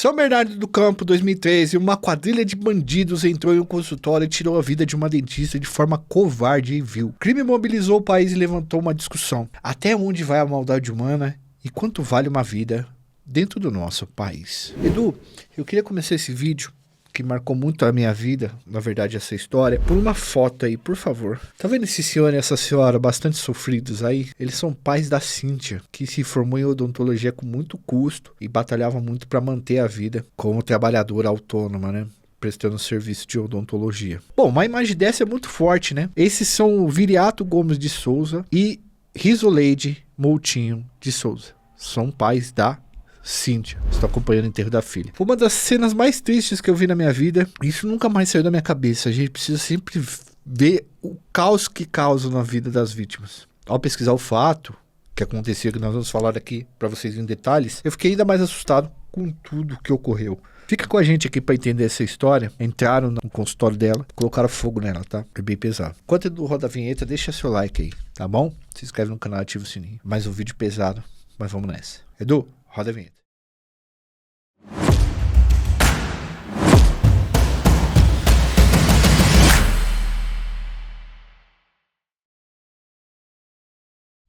São Bernardo do Campo, 2013, uma quadrilha de bandidos entrou em um consultório e tirou a vida de uma dentista de forma covarde e vil. O crime mobilizou o país e levantou uma discussão. Até onde vai a maldade humana e quanto vale uma vida dentro do nosso país? Edu, eu queria começar esse vídeo, que marcou muito a minha vida, na verdade essa história, por uma foto aí, por favor. Tá vendo esse senhor e essa senhora bastante sofridos aí? Eles são pais da Cíntia, que se formou em odontologia com muito custo e batalhava muito para manter a vida como trabalhadora autônoma, né? Prestando serviço de odontologia. Bom, uma imagem dessa é muito forte, né? Esses são o Viriato Gomes de Souza e Risoleide Moutinho de Souza. São pais da Cíntia. Estou acompanhando o enterro da filha. Foi uma das cenas mais tristes que eu vi na minha vida. Isso nunca mais saiu da minha cabeça. A gente precisa sempre ver o caos que causa na vida das vítimas. Ao pesquisar o fato que aconteceu, que nós vamos falar aqui para vocês em detalhes, eu fiquei ainda mais assustado com tudo que ocorreu. Fica com a gente aqui para entender essa história. Entraram no consultório dela, colocaram fogo nela, tá? É bem pesado. Enquanto Edu roda a vinheta, deixa seu like aí, tá bom? Se inscreve no canal, ativa o sininho. Mais um vídeo pesado, mas vamos nessa. Edu, roda a vinheta.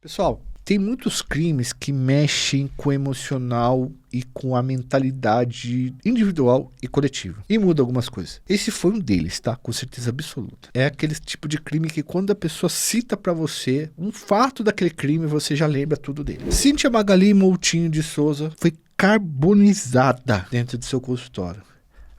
Pessoal, tem muitos crimes que mexem com o emocional e com a mentalidade individual e coletiva. E muda algumas coisas. Esse foi um deles, tá? Com certeza absoluta. É aquele tipo de crime que quando a pessoa cita pra você um fato daquele crime, você já lembra tudo dele. Cíntia Magali Moutinho de Souza foi carbonizada dentro do seu consultório.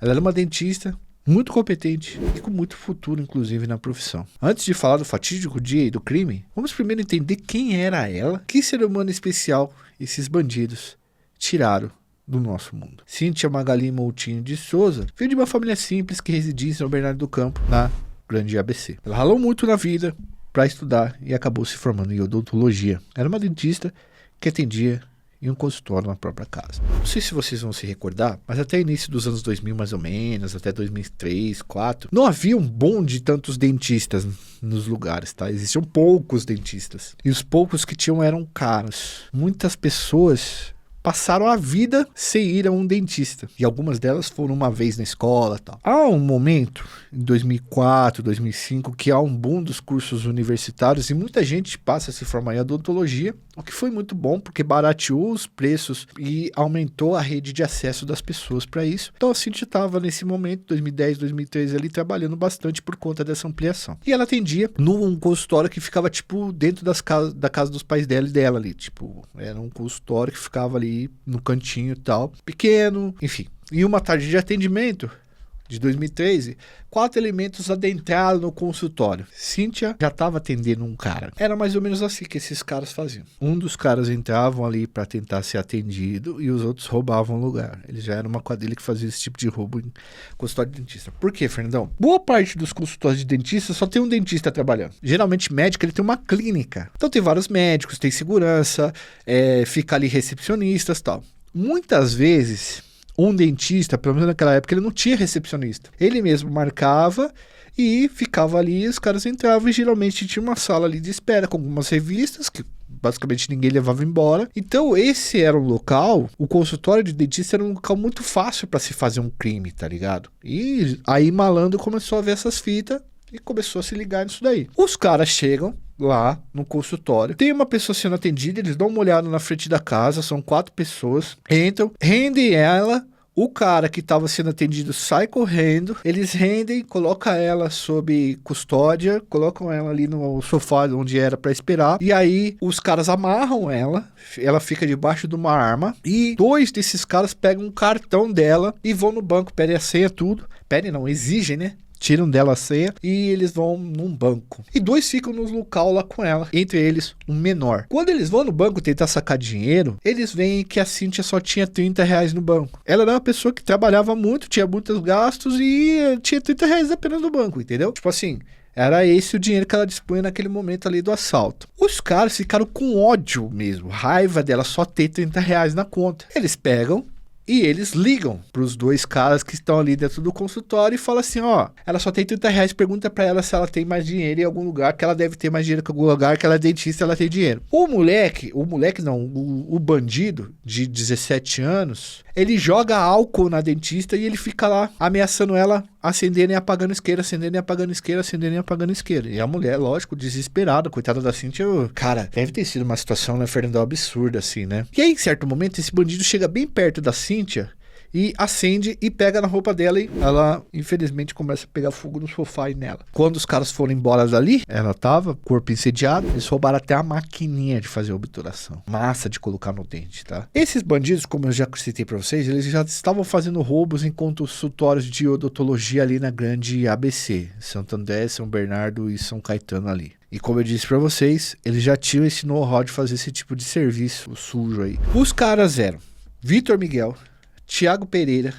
Ela era uma dentista muito competente e com muito futuro, inclusive, na profissão. Antes de falar do fatídico dia e do crime, vamos primeiro entender quem era ela, que ser humano especial esses bandidos tiraram do nosso mundo. Cíntia Magali Moutinho de Souza veio de uma família simples que residia em São Bernardo do Campo, na grande ABC. Ela ralou muito na vida para estudar e acabou se formando em odontologia. Era uma dentista que atendia em um consultório na própria casa. Não sei se vocês vão se recordar, mas até o início dos anos 2000 mais ou menos, até 2003, 2004, não havia um boom de tantos dentistas nos lugares, tá? Existiam poucos dentistas. E os poucos que tinham eram caros. Muitas pessoas passaram a vida sem ir a um dentista. E algumas delas foram uma vez na escola e tal. Há um momento, em 2004, 2005, que há um boom dos cursos universitários e muita gente passa a se formar em odontologia, o que foi muito bom porque barateou os preços e aumentou a rede de acesso das pessoas para isso. Então a Cíntia estava nesse momento, 2010, 2013, ali trabalhando bastante por conta dessa ampliação. E ela atendia num consultório que ficava tipo dentro da casa dos pais dela e dela ali. Tipo, era um consultório que ficava ali no cantinho e tal, pequeno, enfim. E uma tarde de atendimento de 2013, 4 elementos adentraram no consultório. Cíntia já estava atendendo um cara. Era mais ou menos assim que esses caras faziam. Um dos caras entravam ali para tentar ser atendido e os outros roubavam o lugar. Eles já eram uma quadrilha que fazia esse tipo de roubo em consultório de dentista. Por quê, Fernandão? Boa parte dos consultórios de dentista só tem um dentista trabalhando. Geralmente médico, ele tem uma clínica. Então tem vários médicos, tem segurança, fica ali recepcionistas e tal. Muitas vezes um dentista, pelo menos naquela época, ele não tinha recepcionista. Ele mesmo marcava e ficava ali, os caras entravam e geralmente tinha uma sala ali de espera com algumas revistas que basicamente ninguém levava embora. Então esse era um local, o consultório de dentista era um local muito fácil para se fazer um crime, tá ligado? E aí malandro começou a ver essas fitas e começou a se ligar nisso daí. Os caras chegam lá no consultório, tem uma pessoa sendo atendida, eles dão uma olhada na frente da casa, são 4 pessoas, entram, rendem ela, o cara que estava sendo atendido sai correndo, eles rendem, colocam ela sob custódia, colocam ela ali no sofá onde era para esperar, e aí os caras amarram ela fica debaixo de uma arma, e 2 desses caras pegam um cartão dela e vão no banco, pedem a senha, tudo, pedem não, exigem, né? Tiram dela a senha e eles vão num banco. E 2 ficam no local lá com ela, entre eles um menor. Quando eles vão no banco tentar sacar dinheiro, eles veem que a Cíntia só tinha R$30 no banco. Ela era uma pessoa que trabalhava muito, tinha muitos gastos e tinha R$30 apenas no banco, entendeu? Tipo assim, era esse o dinheiro que ela dispunha naquele momento ali do assalto. Os caras ficaram com ódio mesmo, raiva dela só ter R$30 na conta. Eles pegam, E eles ligam pros 2 caras que estão ali dentro do consultório e falam assim, ó, ela só tem R$30, pergunta pra ela se ela tem mais dinheiro em algum lugar, que ela deve ter mais dinheiro que algum lugar, que ela é dentista, ela tem dinheiro. O bandido de 17 anos, ele joga álcool na dentista e ele fica lá ameaçando ela, acendendo e apagando isqueiro, acendendo e apagando isqueiro, acendendo e apagando isqueiro. E a mulher, lógico, desesperada, coitada da Cíntia, cara, deve ter sido uma situação, né, Fernando, absurda assim, né? E aí, em certo momento, esse bandido chega bem perto da Cíntia e acende e pega na roupa dela e ela, infelizmente, começa a pegar fogo no sofá e nela. Quando os caras foram embora dali, ela tava, corpo incendiado, eles roubaram até a maquininha de fazer obturação. Massa de colocar no dente, tá? Esses bandidos, como eu já citei pra vocês, eles já estavam fazendo roubos em consultórios de odontologia ali na grande ABC, Santo André, São Bernardo e São Caetano ali. E como eu disse pra vocês, eles já tinham esse know-how de fazer esse tipo de serviço sujo aí. Os caras eram Vitor Miguel, Tiago Pereira,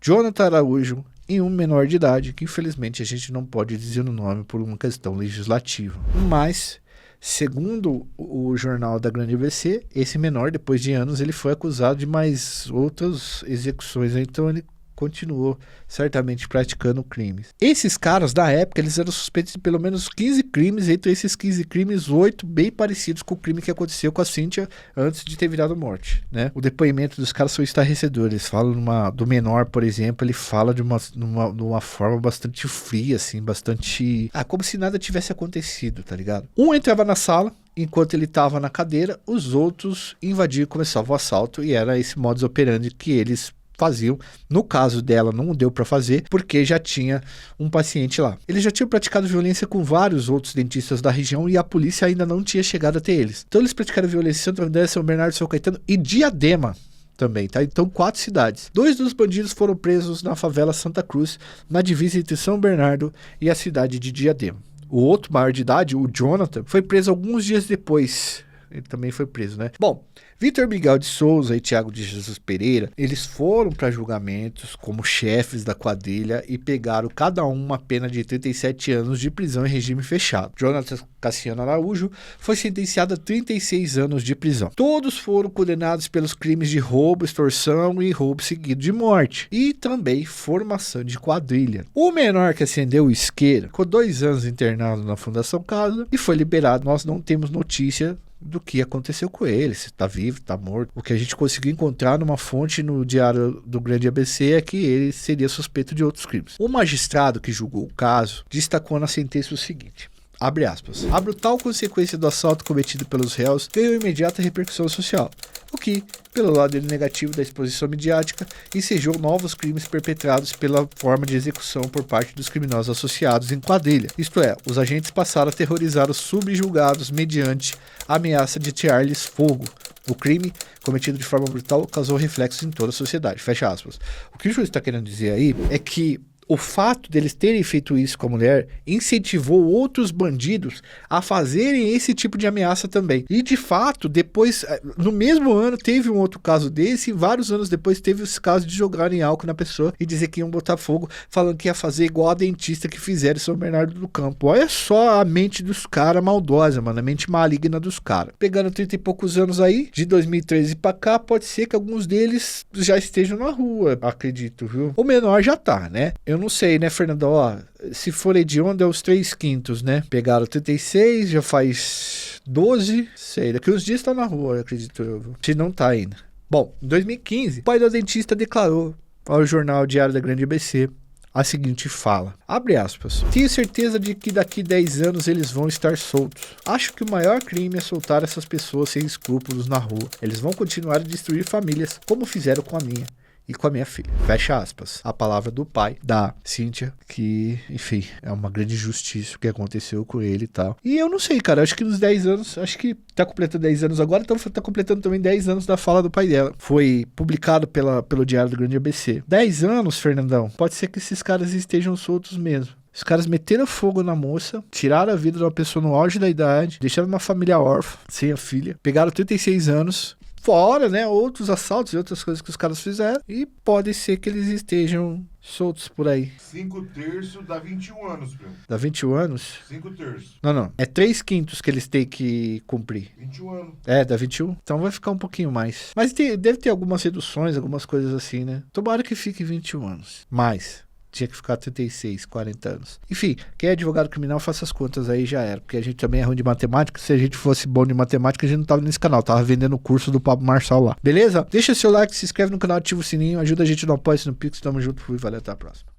Jonathan Araújo e um menor de idade, que infelizmente a gente não pode dizer o nome por uma questão legislativa. Mas, segundo o jornal da Grande ABC, esse menor, depois de anos, ele foi acusado de mais outras execuções, então ele continuou certamente praticando crimes. Esses caras, da época, eles eram suspeitos de pelo menos 15 crimes, entre esses 15 crimes, 8 bem parecidos com o crime que aconteceu com a Cíntia antes de ter virado morte, né? O depoimento dos caras foi estarrecedor. Eles falam do menor, por exemplo, ele fala de uma forma bastante fria, assim, bastante... como se nada tivesse acontecido, tá ligado? Um entrava na sala, enquanto ele estava na cadeira, os outros invadiam e começavam o assalto, e era esse modus operandi que eles faziam. No caso dela não deu para fazer porque já tinha um paciente lá. Eles já tinham praticado violência com vários outros dentistas da região e a polícia ainda não tinha chegado até eles. Então eles praticaram violência em Santo André, São Bernardo, São Caetano e Diadema também, tá? Então 4 cidades. 2 dos bandidos foram presos na favela Santa Cruz, na divisa entre São Bernardo e a cidade de Diadema. O outro maior de idade, o Jonathan, foi preso alguns dias depois. Ele também foi preso, né? Bom, Vitor Miguel de Souza e Tiago de Jesus Pereira, eles foram para julgamentos como chefes da quadrilha e pegaram cada um uma pena de 37 anos de prisão em regime fechado. Jonathan Cassiano Araújo foi sentenciado a 36 anos de prisão. Todos foram condenados pelos crimes de roubo, extorsão e roubo seguido de morte. E também formação de quadrilha. O menor que acendeu o isqueiro ficou 2 anos internado na Fundação Casa e foi liberado. Nós não temos notícia do que aconteceu com ele, se tá vivo, tá morto. O que a gente conseguiu encontrar numa fonte no Diário do Grande ABC é que ele seria suspeito de outros crimes. O magistrado que julgou o caso destacou na sentença o seguinte: abre aspas, a brutal consequência do assalto cometido pelos réus veio imediata repercussão social, o que, pelo lado negativo da exposição midiática, ensejou novos crimes perpetrados pela forma de execução por parte dos criminosos associados em quadrilha. Isto é, os agentes passaram a terrorizar os subjulgados mediante a ameaça de atear-lhes fogo. O crime, cometido de forma brutal, causou reflexos em toda a sociedade. Fecha aspas. O que o juiz está querendo dizer aí é que o fato deles terem feito isso com a mulher incentivou outros bandidos a fazerem esse tipo de ameaça também. E de fato, depois, no mesmo ano, teve um outro caso desse, e vários anos depois teve esse caso de jogarem álcool na pessoa e dizer que iam botar fogo, falando que ia fazer igual a dentista que fizeram em São Bernardo do Campo. Olha só a mente dos caras maldosa, mano, a mente maligna dos caras. Pegando 30 e poucos anos aí, de 2013 pra cá, pode ser que alguns deles já estejam na rua, acredito, viu? O menor já tá, né? Eu não sei, né, Fernando? Ó, se for hediondo, é os 3/5, né? Pegaram 36, já faz 12, sei, daqui uns dias tá na rua, acredito eu. Se não tá ainda. Bom, em 2015, o pai do dentista declarou ao jornal Diário da Grande ABC a seguinte fala, abre aspas, tenho certeza de que daqui 10 anos eles vão estar soltos. Acho que o maior crime é soltar essas pessoas sem escrúpulos na rua. Eles vão continuar a destruir famílias, como fizeram com a minha e com a minha filha. Fecha aspas. A palavra do pai da Cíntia, que, enfim, é uma grande injustiça o que aconteceu com ele e tal. E eu não sei, cara, acho que nos 10 anos, acho que tá completando 10 anos agora, então tá completando também 10 anos da fala do pai dela. Foi publicado pelo Diário do Grande ABC. 10 anos, Fernandão, pode ser que esses caras estejam soltos mesmo. Os caras meteram fogo na moça, tiraram a vida de uma pessoa no auge da idade, deixaram uma família órfã, sem a filha, pegaram 36 anos Fora, né, outros assaltos e outras coisas que os caras fizeram. E pode ser que eles estejam soltos por aí. 5 terços dá 21 anos, primo. Dá 21 anos? 5 terços. Não. É 3/5 que eles têm que cumprir. 21 anos. É, dá 21. Então vai ficar um pouquinho mais. Mas deve ter algumas reduções, algumas coisas assim, né? Tomara que fique 21 anos. Mais. Tinha que ficar 36, 40 anos. Enfim, quem é advogado criminal, faça as contas aí, já era. Porque a gente também é ruim de matemática. Se a gente fosse bom de matemática, a gente não tava nesse canal. Tava vendendo o curso do Pablo Marçal lá. Beleza? Deixa seu like, se inscreve no canal, ativa o sininho. Ajuda a gente no Apoia-se, no Pix. Tamo junto, fui, valeu, até a próxima.